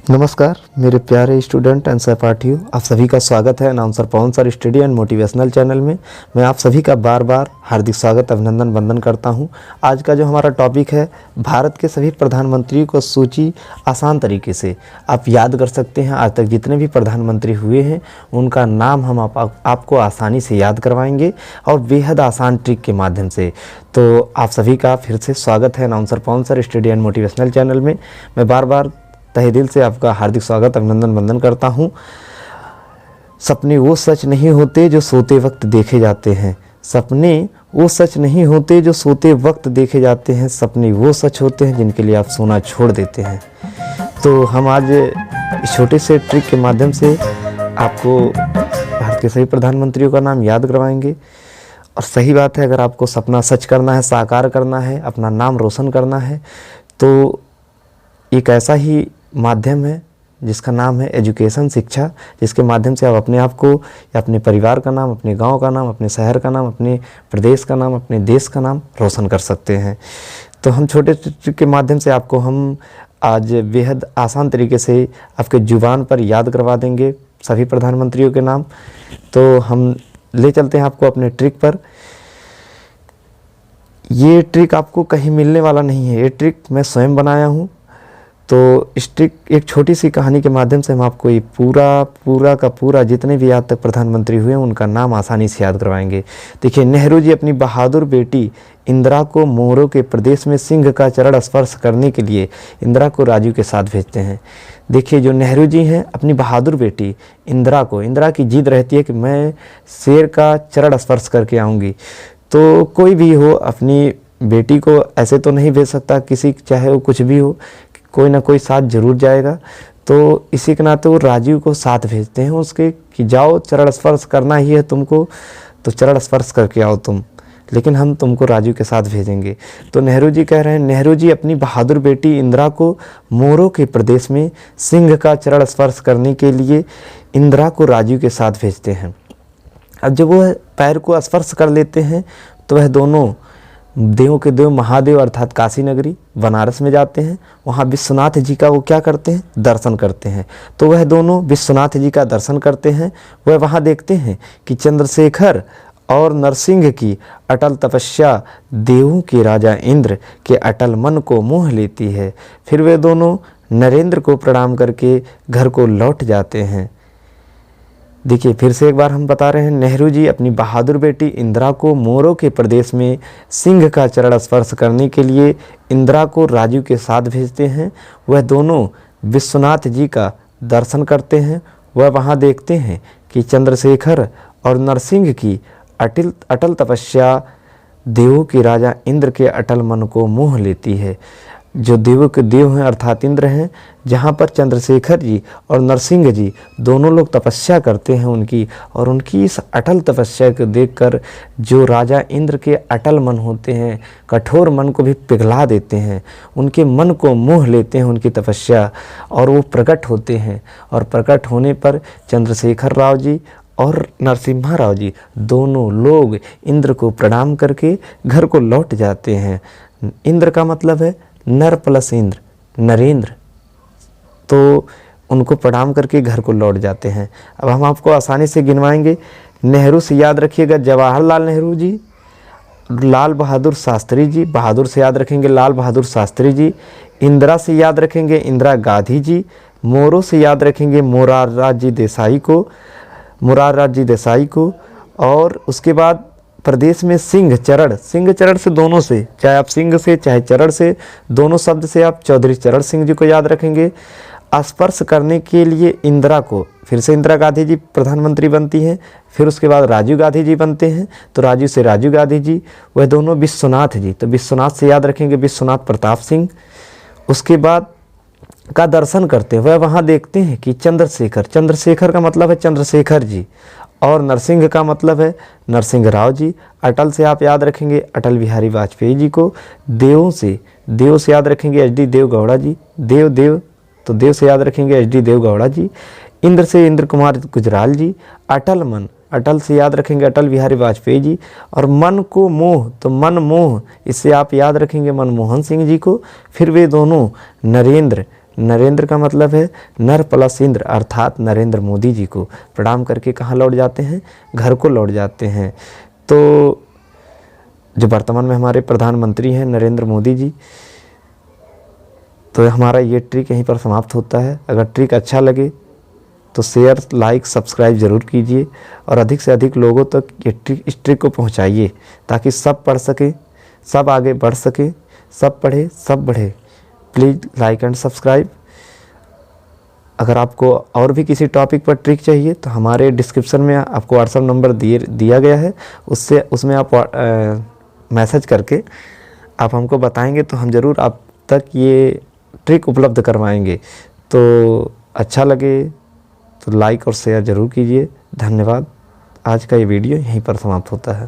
नमस्कार मेरे प्यारे स्टूडेंट एंड सहपाठियों, आप सभी का स्वागत है announcer Pawan sir study and motivational channel में। मैं आप सभी का बार बार हार्दिक स्वागत अभिनंदन वंदन करता हूं। आज का जो हमारा टॉपिक है, भारत के सभी प्रधानमंत्रियों को सूची आसान तरीके से आप याद कर सकते हैं। आज तक जितने भी प्रधानमंत्री हुए हैं उनका नाम हम आपको आसानी से याद करवाएंगे और बेहद आसान ट्रिक के माध्यम से। तो आप सभी का फिर से स्वागत है announcer Pawan sir study and motivational channel में। मैं बार बार तहे दिल से आपका हार्दिक स्वागत अभिनंदन वंदन करता हूँ। सपने वो सच नहीं होते जो सोते वक्त देखे जाते हैं। सपने वो सच नहीं होते जो सोते वक्त देखे जाते हैं। सपने वो सच होते हैं जिनके लिए आप सोना छोड़ देते हैं। तो हम आज इस छोटे से ट्रिक के माध्यम से आपको भारत के सभी प्रधानमंत्रियों का नाम याद करवाएंगे। और सही बात है, अगर आपको सपना सच करना है, साकार करना है, अपना नाम रोशन करना है, तो एक ऐसा ही माध्यम है जिसका नाम है एजुकेशन, शिक्षा, जिसके माध्यम से आप अपने आप को या अपने परिवार का नाम, अपने गांव का नाम, अपने शहर का नाम, अपने प्रदेश का नाम, अपने देश का नाम रोशन कर सकते हैं। तो हम छोटे ट्रिक के माध्यम से आपको हम आज बेहद आसान तरीके से आपके जुबान पर याद करवा देंगे सभी प्रधानमंत्रियों के नाम। तो हम ले चलते हैं आपको अपने ट्रिक पर। ये ट्रिक आपको कहीं मिलने वाला नहीं है, ये ट्रिक मैं स्वयं बनाया हूँ। तो इस ट्रिक एक छोटी सी कहानी के माध्यम से हम आपको ये पूरा का पूरा जितने भी आज तक प्रधानमंत्री हुए हैं उनका नाम आसानी से याद करवाएंगे। देखिए, नेहरू जी अपनी बहादुर बेटी इंदिरा को मोरों के प्रदेश में सिंह का चरण स्पर्श करने के लिए इंदिरा को राजीव के साथ भेजते हैं। देखिए, जो नेहरू जी हैं अपनी बहादुर बेटी इंदिरा की जिद रहती है कि मैं शेर का चरण स्पर्श करके आऊँगी। तो कोई भी हो अपनी बेटी को ऐसे तो नहीं भेज सकता, किसी चाहे वो कुछ भी हो, कोई ना कोई साथ जरूर जाएगा। तो इसी के नाते वो राजीव को साथ भेजते हैं उसके कि जाओ, चरण स्पर्श करना ही है तुमको, तो चरण स्पर्श करके आओ तुम, लेकिन हम तुमको राजीव के साथ भेजेंगे। तो नेहरू जी कह रहे हैं, नेहरू जी अपनी बहादुर बेटी इंदिरा को मोरों के प्रदेश में सिंह का चरण स्पर्श करने के लिए इंदिरा को राजीव के साथ भेजते हैं। अब जब वह पैर को स्पर्श कर लेते हैं तो वह दोनों देवों के देव महादेव अर्थात काशी नगरी बनारस में जाते हैं। वहाँ विश्वनाथ जी का वो क्या करते हैं, दर्शन करते हैं। तो वह दोनों विश्वनाथ जी का दर्शन करते हैं। वह वहाँ देखते हैं कि चंद्रशेखर और नरसिंह की अटल तपस्या देवों के राजा इंद्र के अटल मन को मोह लेती है। फिर वे दोनों नरेंद्र को प्रणाम करके घर को लौट जाते हैं। देखिए, फिर से एक बार हम बता रहे हैं, नेहरू जी अपनी बहादुर बेटी इंदिरा को मोरों के प्रदेश में सिंह का चरण स्पर्श करने के लिए इंदिरा को राजीव के साथ भेजते हैं। वह दोनों विश्वनाथ जी का दर्शन करते हैं। वह वहाँ देखते हैं कि चंद्रशेखर और नरसिंह की अटल तपस्या देवों के राजा इंद्र के अटल मन को मोह लेती है। जो देवों के देव हैं अर्थात इंद्र हैं, जहाँ पर चंद्रशेखर जी और नरसिंह जी दोनों लोग तपस्या करते हैं उनकी, और उनकी इस अटल तपस्या को देखकर जो राजा इंद्र के अटल मन होते हैं, कठोर मन को भी पिघला देते हैं, उनके मन को मोह लेते हैं उनकी तपस्या, और वो प्रकट होते हैं। और प्रकट होने पर चंद्रशेखर राव जी और नरसिम्हा राव जी दोनों लोग इंद्र को प्रणाम करके घर को लौट जाते हैं। इंद्र का मतलब है नर प्लस इंद्र, नरेंद्र। तो उनको प्रणाम करके घर को लौट जाते हैं। अब हम आपको आसानी से गिनवाएंगे। नेहरू से याद रखिएगा जवाहरलाल नेहरू जी, लाल बहादुर शास्त्री जी, बहादुर से याद रखेंगे लाल बहादुर शास्त्री जी। इंदिरा से याद रखेंगे इंदिरा गांधी जी। मोरों से याद रखेंगे मोरारजी देसाई को। और उसके बाद प्रदेश में सिंह चरण से दोनों से, चाहे आप सिंह से चाहे चरण से, दोनों शब्द से आप चौधरी चरण सिंह जी को याद रखेंगे। स्पर्श करने के लिए इंदिरा को, फिर से इंदिरा गांधी जी प्रधानमंत्री बनती हैं। फिर उसके बाद राजीव गांधी जी बनते हैं, तो राजीव से राजीव गांधी जी। वह दोनों विश्वनाथ जी, तो विश्वनाथ से याद रखेंगे विश्वनाथ प्रताप सिंह। उसके बाद का दर्शन करते हैं, वह वहाँ देखते हैं कि चंद्रशेखर का मतलब है चंद्रशेखर जी, और नरसिंह का मतलब है नरसिंह राव जी। अटल से आप याद रखेंगे अटल बिहारी वाजपेयी जी को। देव से याद रखेंगे एच डी देवगौड़ा जी। देव से याद रखेंगे एच डी देवगौड़ा जी। इंद्र से इंद्र कुमार गुजराल जी। अटल से याद रखेंगे अटल बिहारी वाजपेयी जी। और मन को मोह, तो मन मोह, इससे आप याद रखेंगे मनमोहन सिंह जी को। फिर वे दोनों नरेंद्र का मतलब है नर प्लस इंद्र, अर्थात नरेंद्र मोदी जी को प्रणाम करके कहाँ लौट जाते हैं, घर को लौट जाते हैं। तो जो वर्तमान में हमारे प्रधानमंत्री हैं नरेंद्र मोदी जी, तो हमारा ये ट्रिक यहीं पर समाप्त होता है। अगर ट्रिक अच्छा लगे तो शेयर, लाइक, सब्सक्राइब ज़रूर कीजिए और अधिक से अधिक लोगों तक इस ट्रिक को पहुंचाइए ताकि सब पढ़ सके, सब आगे बढ़ सके, सब पढ़े सब बढ़े। Please like and subscribe. अगर आपको और भी किसी टॉपिक पर ट्रिक चाहिए तो हमारे डिस्क्रिप्शन में आपको व्हाट्सएप नंबर दिया गया है, उसमें आप मैसेज करके आप हमको बताएंगे तो हम ज़रूर आप तक ये ट्रिक उपलब्ध करवाएंगे। तो अच्छा लगे तो लाइक और शेयर ज़रूर कीजिए। धन्यवाद। आज का ये वीडियो यहीं पर समाप्त होता है।